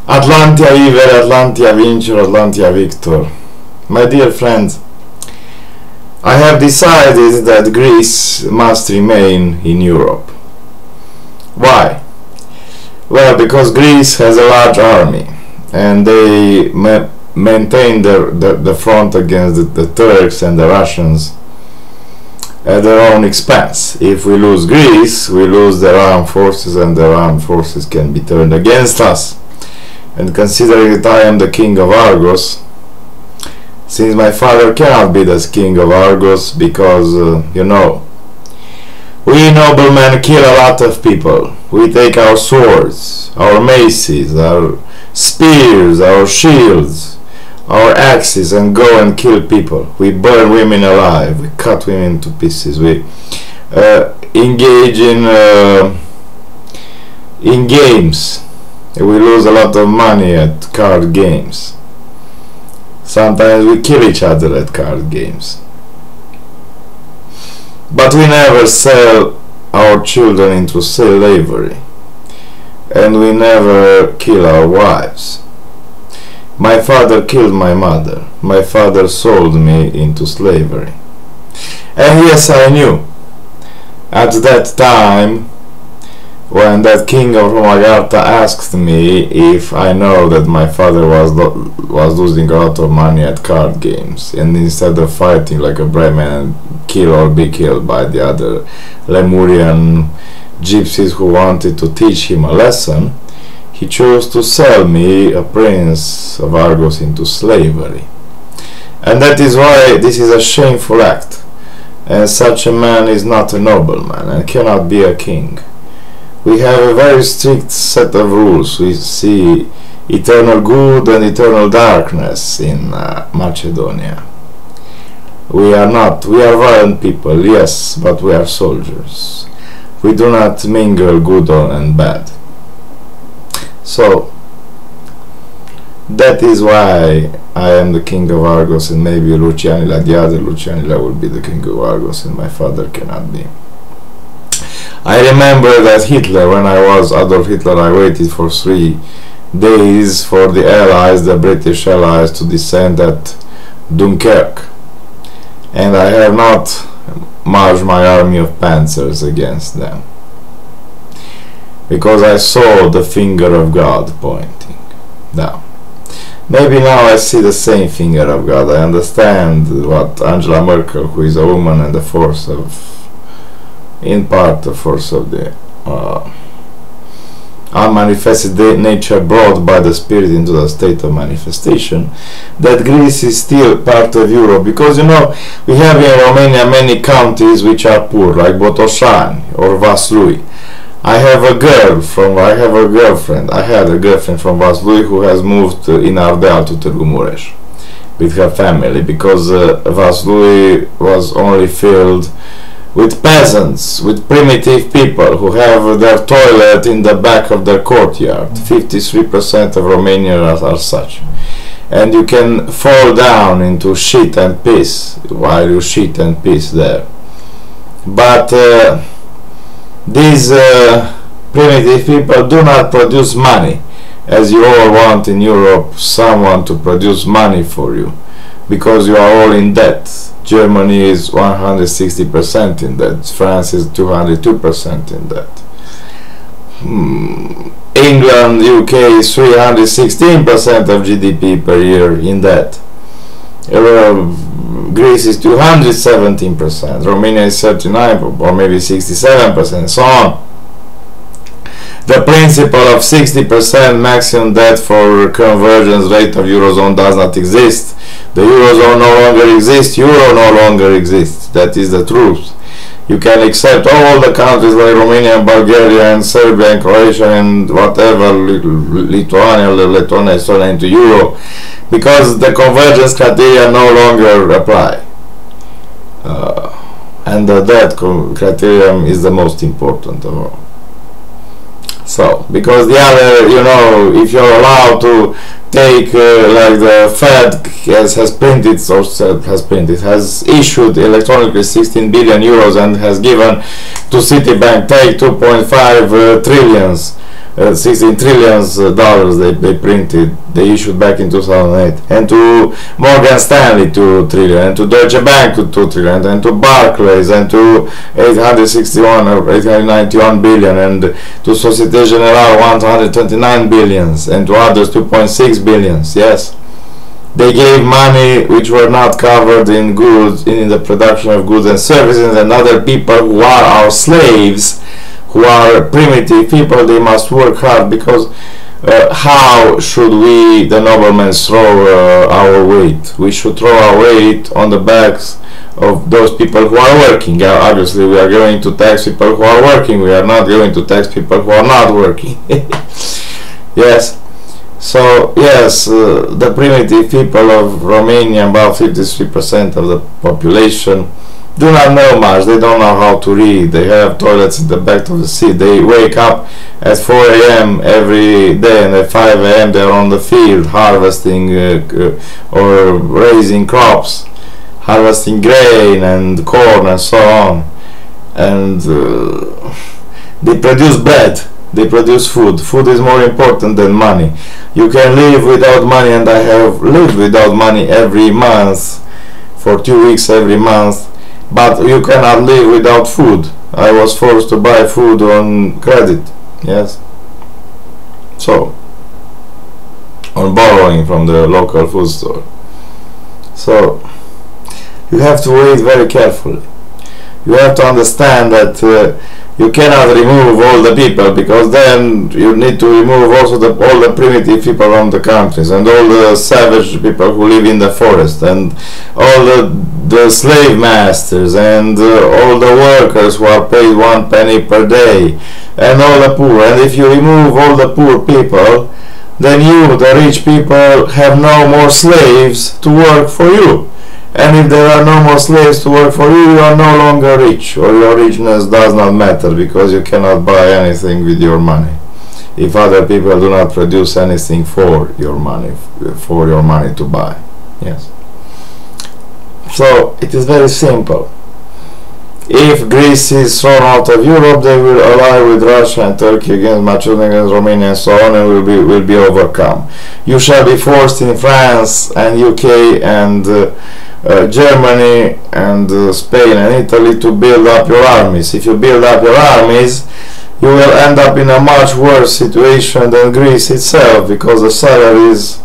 Atlantia viver, Atlantia vincere, Atlantia victor. My dear friends, I have decided that Greece must remain in Europe. Why? Well, because Greece has a large army and they maintain the front against the Turks and the Russians at their own expense. If we lose Greece, we lose their armed forces, and their armed forces can be turned against us. And considering that I am the king of Argos, since my father cannot be the king of Argos, because, you know, we noblemen kill a lot of people. We take our swords, our maces, our spears, our shields, our axes, and go and kill people. We burn women alive, we cut women to pieces, we engage in games. We lose a lot of money at card games. Sometimes we kill each other at card games. But we never sell our children into slavery, and we never kill our wives. My father killed my mother. My father sold me into slavery. And yes, I knew at that time, when that king of Romagarta asked me if I know that my father was losing a lot of money at card games, and instead of fighting like a brave man and kill or be killed by the other Lemurian gypsies who wanted to teach him a lesson, he chose to sell me, a prince of Argos, into slavery. And that is why this is a shameful act, and such a man is not a nobleman and cannot be a king. We have a very strict set of rules. We see eternal good and eternal darkness in Macedonia. We are violent people, yes, but we are soldiers. We do not mingle good and bad. So, that is why I am the king of Argos, and maybe Lucianilla, the other Lucianilla, will be the king of Argos, and my father cannot be. I remember that Hitler, when I was Adolf Hitler, I waited for 3 days for the Allies, the British Allies, to descend at Dunkirk. And I have not marched my army of panzers against them, because I saw the finger of God pointing down. Maybe now I see the same finger of God. I understand what Angela Merkel, who is a woman and the force of, in part the force of the unmanifested nature brought by the Spirit into the state of manifestation, that Greece is still part of Europe, because, you know, we have in Romania many counties which are poor, like Botoșani or Vaslui. I had a girlfriend from Vaslui who has moved in Ardeal to Târgu Mureș with her family, because Vaslui was only filled with peasants, with primitive people who have their toilet in the back of their courtyard. 53% of Romanians are such. And you can fall down into shit and piss while you shit and piss there. But these primitive people do not produce money, as you all want in Europe someone to produce money for you, because you are all in debt. Germany is 160% in debt. France is 202% in debt. England, UK is 316% of GDP per year in debt. Greece is 217%. Romania is 39% or maybe 67%, and so on. The principle of 60% maximum debt for convergence rate of Eurozone does not exist. The Eurozone no longer exists, Euro no longer exists. That is the truth. You can accept all the countries like Romania, Bulgaria, and Serbia, and Croatia, and whatever, Lithuania, Estonia into Euro, because the convergence criteria no longer apply. And the debt criterion is the most important of all. So, because the other, you know, if you're allowed to take, like the Fed has issued electronically 16 billion euros and has given to Citibank, take 2.5 trillions 16 trillions dollars they printed, they issued back in 2008, and to Morgan Stanley 2 trillion, and to Deutsche Bank 2 trillion, and to Barclays and to 861 or 891 billion, and to Societe Generale 129 billions, and to others 2.6 billions. Yes, they gave money which were not covered in goods, in the production of goods and services, and other people who are our slaves, who are primitive people, they must work hard, because how should we, the noblemen, throw our weight? We should throw our weight on the backs of those people who are working. Obviously, we are going to tax people who are working. We are not going to tax people who are not working. Yes. So yes, the primitive people of Romania, about 53% of the population, do not know much. They don't know how to read. They have toilets in the back of the seat. They wake up at 4 a.m. every day, and at 5 a.m. they are on the field harvesting or raising crops, harvesting grain and corn and so on. And they produce bread. They produce food. Food is more important than money. You can live without money, and I have lived without money every month, for 2 weeks every month, but you cannot live without food. I was forced to buy food on credit, yes, so on borrowing from the local food store. So you have to wait very carefully. You have to understand that you cannot remove all the people, because then you need to remove also all the primitive people from the countries, and all the savage people who live in the forest, and all the slave masters, and all the workers who are paid 1 penny per day, and all the poor. And if you remove all the poor people, then you, the rich people, have no more slaves to work for you. And if there are no more slaves to work for you, you are no longer rich, or your richness does not matter, because you cannot buy anything with your money if other people do not produce anything for your money to buy. Yes. So it is very simple. If Greece is thrown out of Europe, they will ally with Russia and Turkey against Macedonia, against Romania, and so on, and will be overcome. You shall be forced in France and UK and Germany and Spain and Italy to build up your armies. If you build up your armies, you will end up in a much worse situation than Greece itself, because the salaries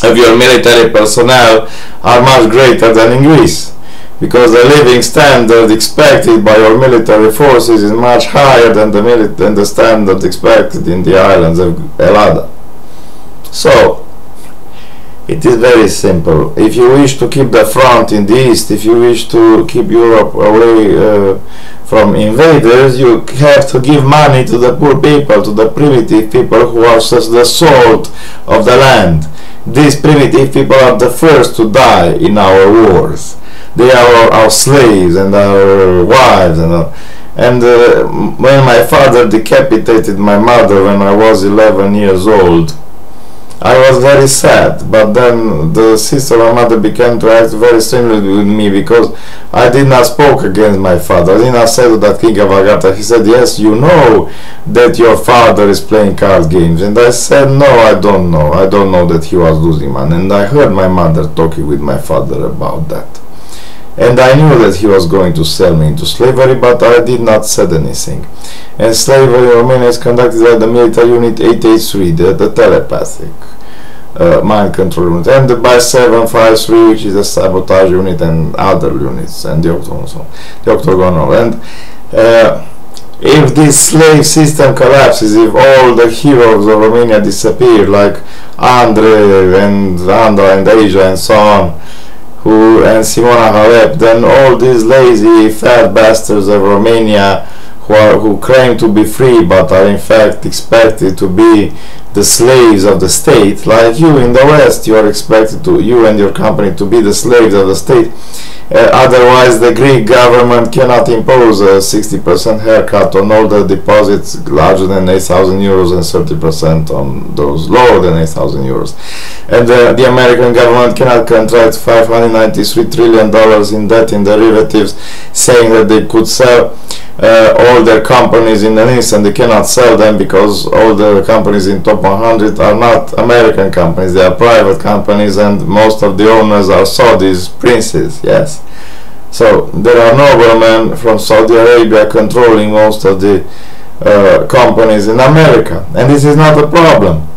of your military personnel are much greater than in Greece, because the living standard expected by your military forces is much higher than the standard expected in the islands of Helada. So it is very simple. If you wish to keep the front in the east, if you wish to keep Europe away from invaders, you have to give money to the poor people, to the primitive people who are just the salt of the land. These primitive people are the first to die in our wars. They are our slaves and our wives, and when my father decapitated my mother when I was 11 years old, I was very sad. But then the sister of my mother began to act very strangely with me, because I did not spoke against my father. I did not say to that king of Agatha. He said, "Yes, you know that your father is playing card games." And I said, "No, I don't know. I don't know that he was losing money." And I heard my mother talking with my father about that. And I knew that he was going to sell me into slavery, but I did not say anything. And slavery in Romania is conducted by the military unit 883, the telepathic mind control unit, and by 753, which is the sabotage unit, and other units, and the octagonal. And if this slave system collapses, if all the heroes of Romania disappear, like Andre and Andra and Asia and so on, and Simona Halep, then all these lazy fat bastards of Romania who claim to be free but are in fact expected to be the slaves of the state, like you in the West, you are expected to, you and your company, to be the slaves of the state. Otherwise the Greek government cannot impose a 60% haircut on all the deposits larger than 8,000 euros and 30% on those lower than 8,000 euros. And the American government cannot contract $593 trillion in debt in derivatives, saying that they could sell all their companies in an instant. They cannot sell them because all the companies in top 100 are not American companies, they are private companies, and most of the owners are Saudis, princes, yes. So there are noblemen from Saudi Arabia controlling most of the companies in America, and this is not a problem.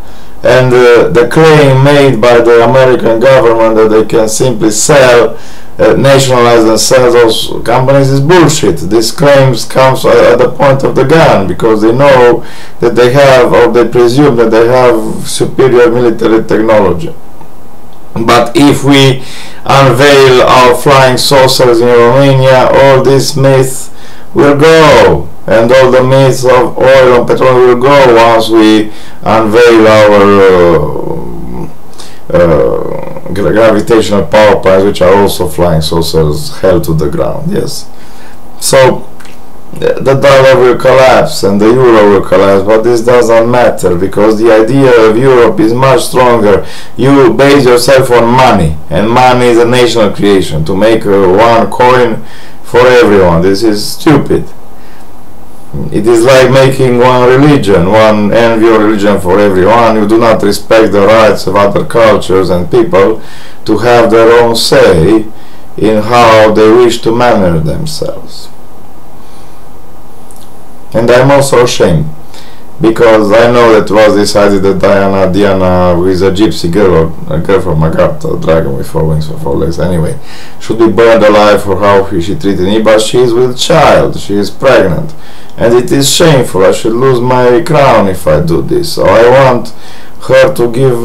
And the claim made by the American government that they can simply sell, nationalize and sell those companies is bullshit. These claims comes at the point of the gun, because they know that they have, or they presume that they have, superior military technology. But if we unveil our flying saucers in Romania, all this myth will go, and all the myths of oil and petrol will go once we unveil our gravitational power plants, which are also flying saucers held to the ground. Yes. So the dollar will collapse and the euro will collapse, but this doesn't matter, because the idea of Europe is much stronger. You base yourself on money, and money is a national creation. To make one coin for everyone, this is stupid. It is like making one religion, one envy religion for everyone. You do not respect the rights of other cultures and people to have their own say in how they wish to manage themselves. And I'm also ashamed, because I know that it was decided that Diana, who is a gypsy girl, or a girl from Agartha, a dragon with 4 wings or 4 legs, anyway, should be burned alive for how she treated me. But she is with child, she is pregnant, and it is shameful. I should lose my crown if I do this. So I want her to give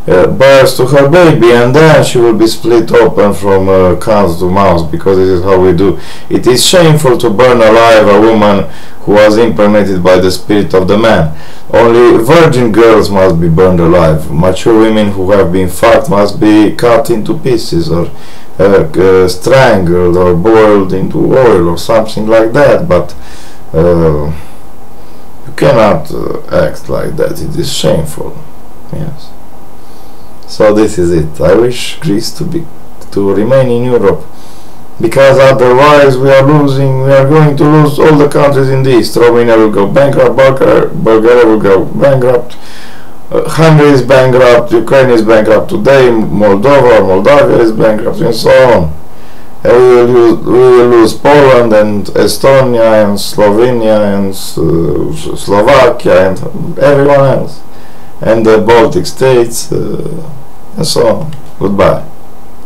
birth to her baby, and then she will be split open from cows to mouse, because this is how we do. It is shameful to burn alive a woman who was impregnated by the spirit of the man. Only virgin girls must be burned alive. Mature women who have been fucked must be cut into pieces, or strangled, or boiled into oil, or something like that. But you cannot act like that. It is shameful. Yes. So this is it. I wish Greece to remain in Europe, because otherwise we are going to lose all the countries in the east. Romania will go bankrupt, Bulgaria will go bankrupt, Hungary is bankrupt, Ukraine is bankrupt today, Moldavia is bankrupt, and so on. And we will lose Poland and Estonia and Slovenia and Slovakia and everyone else, and the Baltic states, and so on. Goodbye.